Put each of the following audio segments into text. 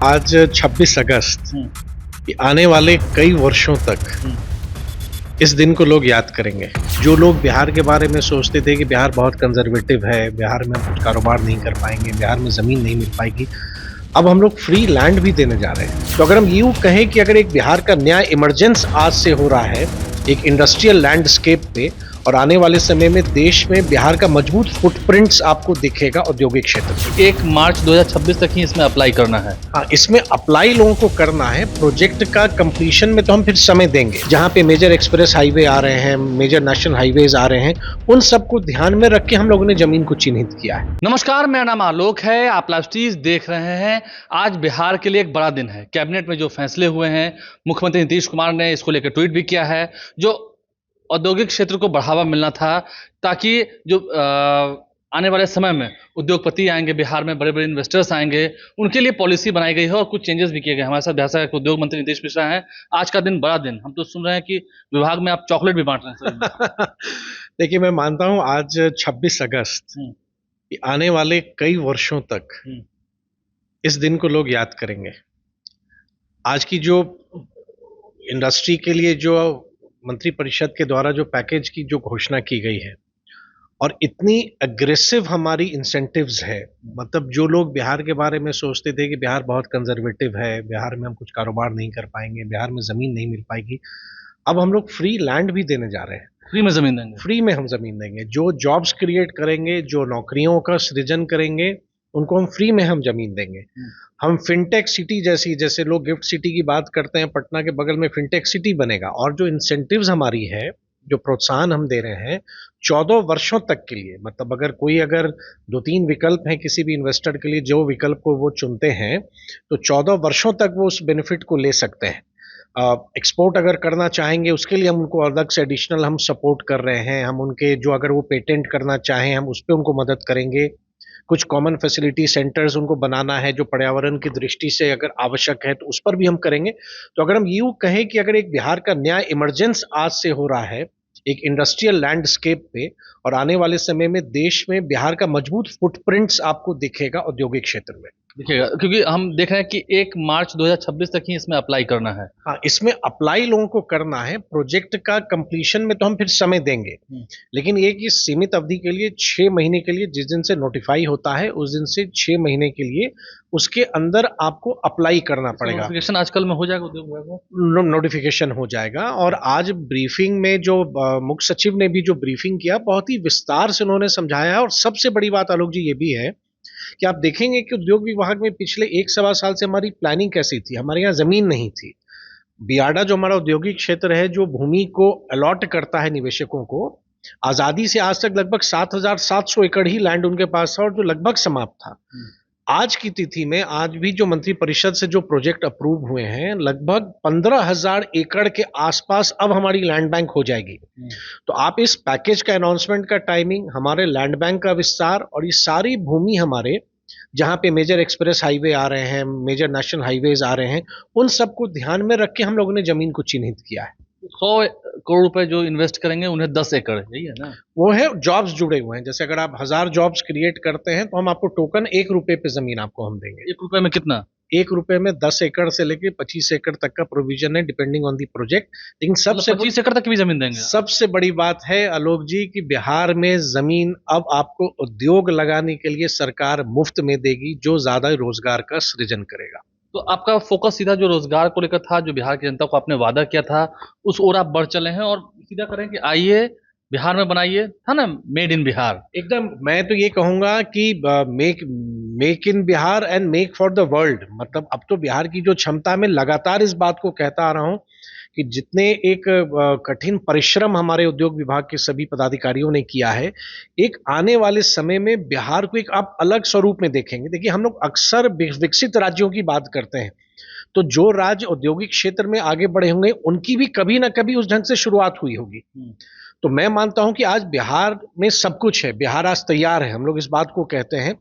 आज 26 अगस्त हुँ, कि आने वाले कई वर्षों तक हुँ, इस दिन को लोग याद करेंगे। जो लोग बिहार के बारे में सोचते थे कि बिहार बहुत कंज़र्वेटिव है, बिहार में हम कुछ कारोबार नहीं कर पाएँगे, बिहार में ज़मीन नहीं मिल पाएगी, अब हम लोग फ्री लैंड भी देने जा रहे हैं। तो अगर हम यूँ कहें कि अगर एक बिहार का नया इमर्जेंस आज से हो रहा है, एक इंडस्ट्रियल लैंडस्केप पे और आने वाले समय में देश में बिहार का मजबूत फुटप्रिंट्स आपको दिखेगा औद्योगिक क्षेत्र में। 1 मार्च 2026 तक ही इसमें अप्लाई करना है। हाँ, इसमें अप्लाई लोगों को करना है। प्रोजेक्ट का कंप्लीशन में तो हम फिर समय देंगे। जहाँ पे मेजर एक्सप्रेस हाईवे आ रहे हैं, मेजर नेशनल हाईवेज़ आ रहे हैं, उन सबको ध्यान में रख के हम लोगों ने ज़मीन को चिन्हित किया है। नमस्कार, मेरा नाम आलोक है, आप लाइव टीज़ देख रहे हैं। आज बिहार के लिए एक बड़ा दिन है। कैबिनेट में जो फैसले हुए हैं, मुख्यमंत्री नीतीश कुमार ने इसको लेकर ट्वीट भी किया है। जो औद्योगिक क्षेत्र को बढ़ावा मिलना था, ताकि जो आने वाले समय में उद्योगपति आएँगे बिहार में, बड़े-बड़े इन्वेस्टर्स आएँगे, उनके लिए पॉलिसी बनाई गई है और कुछ चेंजेस भी किए गए हैं। हमारे साथ बिहार सरकार के उद्योग मंत्री नीतीश मिश्रा हैं। आज का दिन बड़ा दिन, हम तो सुन रहे हैं कि विभाग में आप चॉकलेट भी बाँट रहे हैं सभी को। देखिए, मैं मानता हूँ आज 26 अगस्त हुँ, कि आने वाले कई वर्षों तक हुँ, इस दिन को लोग याद करेंगे। आज की जो इंडस्ट्री के लिए जो मंत्रिपरिषद के द्वारा जो पैकेज की जो घोषणा की गई है और इतनी अग्रेसिव हमारी इंसेंटिव्स है, मतलब जो लोग बिहार के बारे में सोचते थे कि बिहार बहुत कंजर्वेटिव है, बिहार में हम कुछ कारोबार नहीं कर पाएंगे, बिहार में ज़मीन नहीं मिल पाएगी, अब हम लोग फ्री लैंड भी देने जा रहे हैं। फ्री में ज़मीन देंगे। फ्री में हम ज़मीन देंगे। जो जॉब्स क्रिएट करेंगे, जो नौकरियों का सृजन करेंगे, उनको हम फ्री में हम ज़मीन देंगे। हुँ, हम फिनटेक सिटी जैसी, जैसे लोग गिफ्ट सिटी की बात करते हैं, पटना के बगल में फिनटेक सिटी बनेगा और जो इंसेंटिव्स हमारी है, जो प्रोत्साहन हम दे रहे हैं, 14 वर्षों तक के लिए, मतलब अगर 2-3 विकल्प हैं किसी भी इन्वेस्टर के लिए, जो विकल्प को वो चुनते हैं, तो 14 वर्षों तक वो उस बेनिफिट को ले सकते हैं। एक्सपोर्ट अगर करना चाहेंगे उसके लिए हम उनको अलग से एडिशनल हम सपोर्ट कर रहे हैं। हम उनके जो अगर वो पेटेंट करना चाहें हम उस पे उनको मदद करेंगे। कुछ कॉमन फैसिलिटी सेंटर्स उनको बनाना है जो पर्यावरण की दृष्टि से अगर आवश्यक है तो उस पर भी हम करेंगे। तो अगर हम यूँ कहें कि अगर एक बिहार का नया इमर्जेंस आज से हो रहा है, एक इंडस्ट्रियल लैंडस्केप पे और आने वाले समय में देश में बिहार का मजबूत फुटप्रिंट्स आपको दिखेगा औद्योगिक क्षेत्र में। देखिएगा, क्योंकि हम देख रहे हैं कि 1 मार्च 2026 तक ही इसमें अप्लाई करना है। हाँ, इसमें अप्लाई लोगों को करना है। प्रोजेक्ट का कंप्लीशन में तो हम फिर समय देंगे। हुँ, लेकिन एक इस सीमित अवधि के लिए 6 महीने के लिए जिस दिन से नोटिफ़ाई होता है, उस दिन से 6 महीने के लिए उसके अंदर आपको अप्लाई करना इसका पड़ेगा। नोटिफ़िकेशन आजकल में हो जाएगा उद्योग विभाग में? नोटिफ़िकेशन हो जाएगा और आज ब्रीफिंग में जो मुख्य सचिव ने भी जो ब्रीफिंग किया, बहुत ही विस्तार से उन्होंने समझाया है और सबसे बड़ी बात आलोक जी ये भी है कि आप देखेंगे कि उद्योग विभाग में पिछले 1 सवा साल से हमारी प्लानिंग कैसी थी, हमारे यहाँ ज़मीन नहीं थी। बियाडा जो हमारा औद्योगिक क्षेत्र है, जो भूमि को अलॉट करता है निवेशकों को, आज़ादी से आज तक लगभग 7,700 एकड़ ही लैंड उनके पास था और जो लगभग समाप्त था। हुँ, आज की तिथि में आज भी जो मंत्रिपरिषद से जो प्रोजेक्ट अप्रूव हुए हैं, लगभग 15,000 एकड़ के आसपास अब हमारी लैंड बैंक हो जाएगी। हुँ, तो आप इस पैकेज का अनाउंसमेंट का टाइमिंग, हमारे लैंड बैंक का विस्तार और ये सारी भूमि हमारे जहाँ पे मेजर एक्सप्रेस हाईवे आ रहे हैं, मेजर नेशनल हाईवेज़ आ रहे हैं, उन सबको ध्यान में रख के हम लोगों ने ज़मीन को चिन्हित किया है। 100 करोड़ रुपए जो इन्वेस्ट करेंगे उन्हें 10 एकड़, यही है ना? वो है जॉब्स जुड़े हुए हैं, जैसे अगर आप 1000 जॉब्स क्रिएट करते हैं, तो हम आपको टोकन ₹1 पे ज़मीन आपको हम देंगे। ₹1 में कितना? ₹1 में 10 एकड़ से लेके 25 एकड़ तक का प्रोविज़न है डिपेंडिंग ऑन द प्रोजेक्ट। लेकिन मतलब 25 एकड़ तक की भी ज़मीन देंगे आप? सबसे बड़ी बात है आलोक जी कि बिहार में ज़मीन अब आपको उद्योग लगाने के लिए सरकार मुफ्त में देगी, जो ज़्यादा रोज़गार का सृजन करेगा। तो आपका फ़ोकस सीधा जो रोज़गार को लेकर था, जो बिहार की जनता को आपने वादा किया था, उस ओर आप बढ़ चले हैं और सीधा करें कि आइए बिहार में बनाइए, था ना मेड इन बिहार। एकदम, मैं तो ये कहूँगा कि make make in Bihar and make for the world, मतलब अब तो बिहार की जो क्षमता, मैं लगातार इस बात को कहता आ रहा हूँ कि जितने एक कठिन परिश्रम हमारे उद्योग विभाग के सभी पदाधिकारियों ने किया है, एक आने वाले समय में बिहार को एक आप अलग स्वरूप में देखेंगे। देखिए, हम लोग अक्सर विकसित राज्यों की बात करते हैं, तो जो राज्य औद्योगिक क्षेत्र में आगे बढ़े होंगे, उनकी भी कभी ना कभी उस ढंग से शुरुआत हुई होगी। हुँ, तो मैं मानता हूं कि आज बिहार में सब कुछ है, बिहार आज तैयार है, हम लोग इस बात को कहते हैं।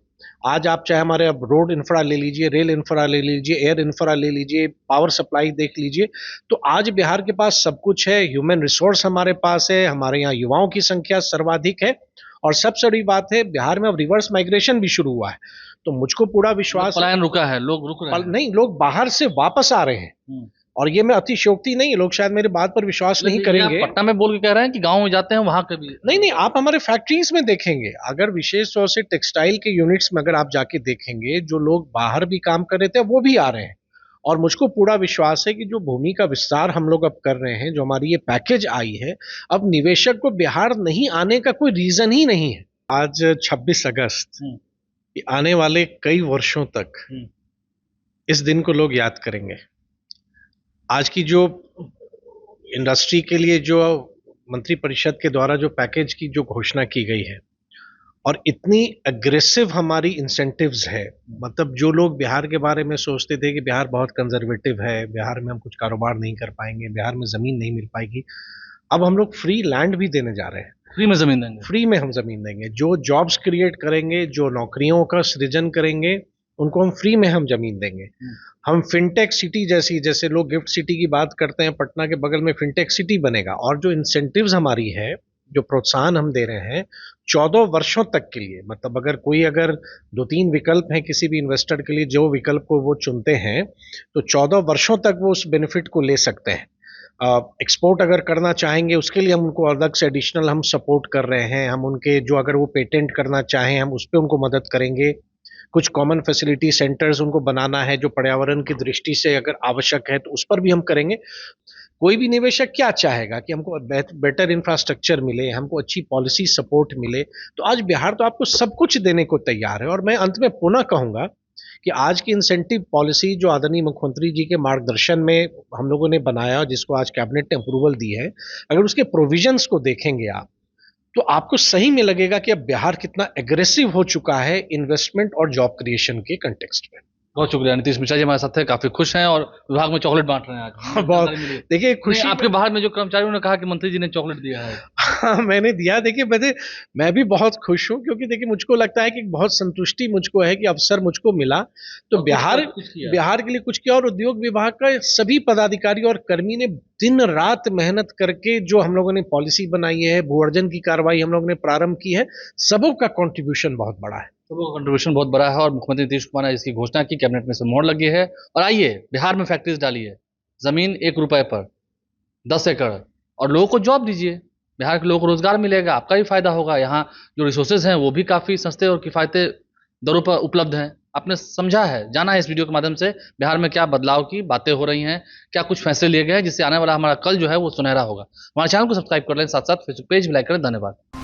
आज आप चाहे हमारे अब रोड इंफ्रा ले लीजिए, रेल इंफ्रा ले लीजिए, एयर इंफ्रा ले लीजिए, पावर सप्लाई देख लीजिए, तो आज बिहार के पास सब कुछ है। ह्यूमन रिसोर्स हमारे पास है, हमारे यहाँ युवाओं की संख्या सर्वाधिक है और सबसे बड़ी बात है, बिहार में अब रिवर्स माइग्रेशन भी शुरू हुआ है। तो मुझको पूरा विश्वास है। पलायन रुका है, लोग रुक रहे हैं। नहीं, लोग बाहर से वापस आ रहे हैं। और ये मैं अतिशयोक्ति नहीं है, लोग शायद मेरी बात पर विश्वास नहीं करेंगे। पटना में बोल के कह रहे हैं कि गांव में जाते हैं वहां के भी। नहीं, आप हमारे फैक्ट्रीज में देखेंगे, अगर विशेष तौर से टेक्सटाइल के यूनिट्स में अगर आप जाके देखेंगे, जो लोग बाहर भी काम कर रहे थे वो भी आ रहे हैं। और मुझको पूरा विश्वास है कि जो भूमि का विस्तार हम लोग अब कर रहे हैं, जो हमारी ये पैकेज आई है, अब निवेशक को बिहार नहीं आने का कोई रीजन ही नहीं है। आज 26 अगस्त, आने वाले कई वर्षों तक इस दिन को लोग याद करेंगे। आज की जो इंडस्ट्री के लिए जो मंत्रिपरिषद के द्वारा जो पैकेज की जो घोषणा की गई है, और इतनी अग्रेसिव हमारी इंसेंटिव्स है, मतलब जो लोग बिहार के बारे में सोचते थे कि बिहार बहुत कंजर्वेटिव है, बिहार में हम कुछ कारोबार नहीं कर पाएंगे, बिहार में जमीन नहीं मिल पाएगी, अब हम लोग फ्री लैंड भी देने जा रहे हैं। फ्री में जमीन देंगे। फ्री में हम जमीन देंगे। जो जॉब्स क्रिएट करेंगे, जो नौकरियों का सृजन करेंगे, उनको हम फ्री में हम जमीन देंगे। हम फिनटेक सिटी जैसे लोग गिफ्ट सिटी की बात करते हैं, पटना के बगल में फिनटेक सिटी बनेगा। और जो इंसेंटिव्स हमारी है, जो प्रोत्साहन हम दे रहे हैं 14 वर्षों तक के लिए, मतलब अगर 2-3 विकल्प हैं किसी भी इन्वेस्टर के लिए, जो विकल्प को वो चुनते हैं तो 14 वर्षों तक वो उस बेनिफिट को ले सकते हैं। एक्सपोर्ट अगर करना चाहेंगे उसके लिए हम उनको अलग से एडिशनल हम सपोर्ट कर रहे हैं। हम उनके जो अगर वो पेटेंट करना चाहें, हम उस पर उनको मदद करेंगे। कुछ कॉमन फैसिलिटी सेंटर्स उनको बनाना है जो पर्यावरण की दृष्टि से अगर आवश्यक है, तो उस पर भी हम करेंगे। कोई भी निवेशक क्या चाहेगा कि हमको बेटर इंफ्रास्ट्रक्चर मिले, हमको अच्छी पॉलिसी सपोर्ट मिले। तो आज बिहार तो आपको सब कुछ देने को तैयार है। और मैं अंत में पुनः कहूंगा कि आज की इंसेंटिव पॉलिसी जो आदरणीय मुख्यमंत्री जी के मार्गदर्शन में हम लोगों ने बनाया, जिसको आज कैबिनेट ने अप्रूवल दी है, अगर उसके प्रोविजंस को देखेंगे आप, तो आपको सही में लगेगा कि अब बिहार कितना एग्रेसिव हो चुका है इन्वेस्टमेंट और जॉब क्रिएशन के कंटेक्स्ट में। बहुत शुक्रिया। नीतीश मिश्रा जी हमारे साथ थे, काफी खुश हैं और विभाग में चॉकलेट बांट रहे हैं आज। हाँ, बहुत। देखिए खुशी आपके बाहर में जो कर्मचारियों ने कहा कि मंत्री जी ने चॉकलेट दिया है। हाँ, मैंने दिया। देखिए मैं भी बहुत खुश हूँ, क्योंकि देखिए मुझको लगता है कि बहुत संतुष्टि मुझको है कि अवसर मुझको मिला, तो बिहार के लिए कुछ किया। और उद्योग विभाग का सभी पदाधिकारी और कर्मी ने दिन रात मेहनत करके जो हम लोगों ने पॉलिसी बनाई है, भू-अर्जन की कार्रवाई हम लोगों ने प्रारंभ की है, सबों का कंट्रीब्यूशन बहुत बड़ा है। सबों का कंट्रीब्यूशन बहुत बड़ा है और मुख्यमंत्री नीतीश कुमार ने इसकी घोषणा की, कैबिनेट में से मोहर लगी है। और आइए बिहार में फैक्ट्रीज डालिए, जमीन 1 रुपए पर 10 एकड़, और लोगों को जॉब दीजिए। बिहार के लोगों को रोजगार मिलेगा, आपका भी फायदा होगा। यहाँ जो रिसोर्सेज हैं वो भी काफी सस्ते और किफायती दरों पर उपलब्ध हैं। आपने समझा है, जाना है इस वीडियो के माध्यम से बिहार में क्या बदलाव की बातें हो रही हैं, क्या कुछ फैसले लिए गए हैं जिससे आने वाला हमारा कल जो है वो सुनहरा होगा। हमारे चैनल को सब्सक्राइब कर लें, साथ साथ फेसबुक पेज भी लाइक करें। धन्यवाद।